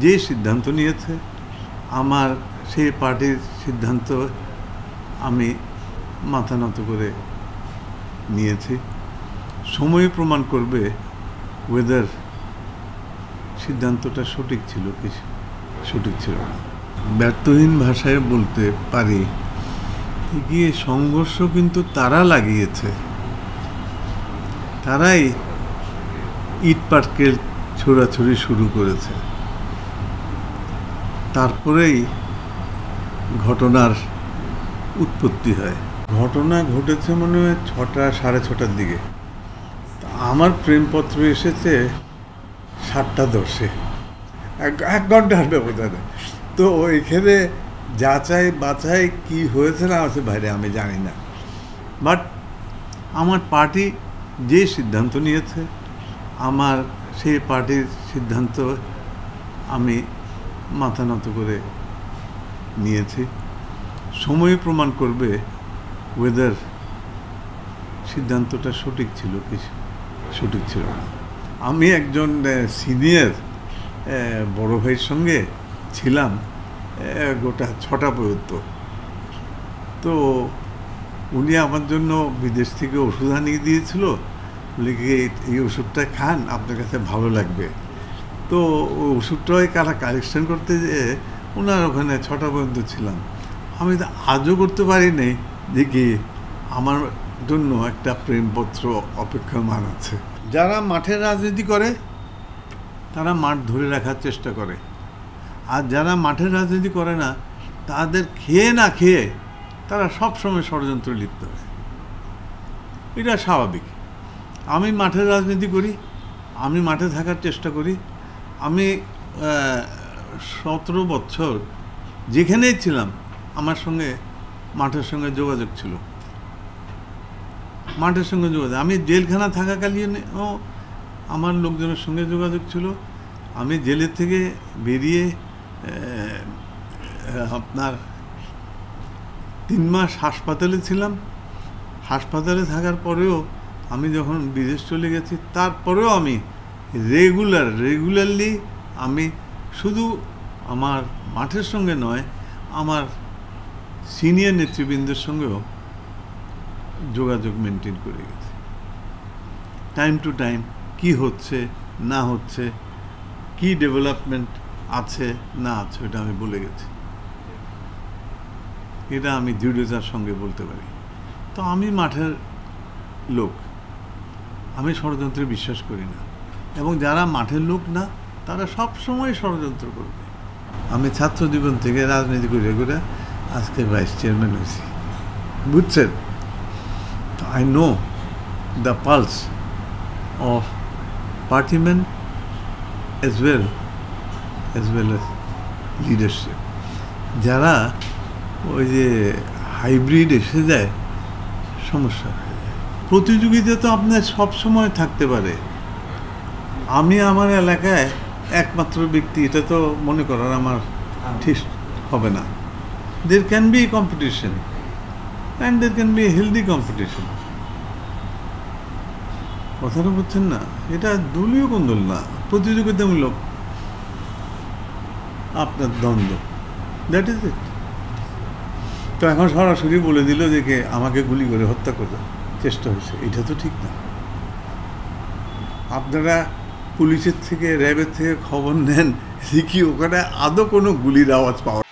যে সিদ্ধান্ত নিয়েছে আমার সেই পার্টির সিদ্ধান্ত আমি মাথা নত করে নিয়েছি। সময় প্রমাণ করবে ওয়েদার সিদ্ধান্তটা সঠিক ছিল কি সঠিক ছিল না। ব্যর্থহীন ভাষায় বলতে পারি গিয়ে সংঘর্ষ কিন্তু তারা লাগিয়েছে, তারাই ইট পাটকেল ছোড়াছুড়ি শুরু করেছে। তারপরেই ঘটনার উৎপত্তি হয়। ঘটনা ঘটেছে মনে হয় 6টা সাড়ে 6টার দিকে। আমার প্রেমপত্র এসেছে 7টা 10-এ, 1 ঘন্টার ব্যবধানে। তো ওইখানে যাচাই বাছাই কি হয়েছে না হয়েছে বাইরে আমি জানি না, বাট আমার পার্টি যে সিদ্ধান্ত নিয়েছে আমার সেই পার্টির সিদ্ধান্ত আমি মাথা নত করে নিয়েছি। সময় প্রমাণ করবে ওয়েদার সিদ্ধান্তটা সঠিক ছিল কি সঠিক ছিল না। আমি একজন সিনিয়র বড় ভাইয়ের সঙ্গে ছিলাম গোটা 6টা পর্যন্ত। তো উনি আমার জন্য বিদেশ থেকে ওষুধ আনিয়ে দিয়েছিল, বলে কি এই ওষুধটা খান, আপনার কাছে ভালো লাগবে। তো ওই ওষুধটাই কারা কালেকশন করতে যেয়ে ওনার ওখানে 6টা পর্যন্ত ছিলাম। আমি তো আজও করতে পারিনি দেখি আমার জন্য একটা প্রেমপত্র অপেক্ষমান আছে। যারা মাঠের রাজনীতি করে তারা মাঠ ধরে রাখার চেষ্টা করে, আর যারা মাঠের রাজনীতি করে না তাদের খেয়ে না খেয়ে তারা সবসময় ষড়যন্ত্রে লিপ্ত হয়। এটা স্বাভাবিক। আমি মাঠের রাজনীতি করি, আমি মাঠে থাকার চেষ্টা করি। আমি 17 বছর যেখানেই ছিলাম আমার সঙ্গে মাঠের সঙ্গে যোগাযোগ ছিল, মাঠের সঙ্গে যোগাযোগ। আমি জেলখানা থাকাকালীনও আমার লোকজনের সঙ্গে যোগাযোগ ছিল। আমি জেলের থেকে বেরিয়ে আপনার 3 মাস হাসপাতালে ছিলাম। হাসপাতালে থাকার পরেও আমি যখন বিদেশ চলে গেছি তারপরেও আমি রেগুলারলি আমি শুধু আমার মাঠের সঙ্গে নয়, আমার সিনিয়র নেতৃবৃন্দের সঙ্গেও যোগাযোগ মেনটেন করে গেছি। টাইম টু টাইম কি হচ্ছে না হচ্ছে, কি ডেভেলপমেন্ট আছে না আছে, এটা আমি বলে গেছি। এটা আমি দৃঢ়তার সঙ্গে বলতে পারি। তো আমি মাঠের লোক, আমি ষড়যন্ত্রে বিশ্বাস করি না, এবং যারা মাঠের লোক না তারা সব সময় ষড়যন্ত্র করবে। আমি ছাত্র জীবন থেকে রাজনীতি করে করে আজকে ভাইস চেয়ারম্যান হয়েছি, বুঝছেন? তো I know the pulse of party man as well as leadership. যারা ওই যে হাইব্রিড এসে যায় সমস্যা হয়ে যায়। প্রতিযোগিতা তো আপনার সবসময় থাকতে পারে। আমি আমার এলাকায় একমাত্র ব্যক্তি এটা তো মনে করার আমার ঠিক হবে না। There can be competition and there can be healthy competition. কথাটা বুঝছেন না? এটা দলীয় কোন্দল না, প্রতিযোগিতামূলক আপনার দ্বন্দ্ব, দ্যাট ইজ ইট। তো এখন সরাসরি বলে দিল যে আমাকে গুলি করে হত্যা করার চেষ্টা হয়েছে, এটা তো ঠিক না। আপনারা পুলিশের থেকে র্যাবের থেকে খবর নেন, দেখি ওখানে আদৌ কোনো গুলির আওয়াজ পাওয়া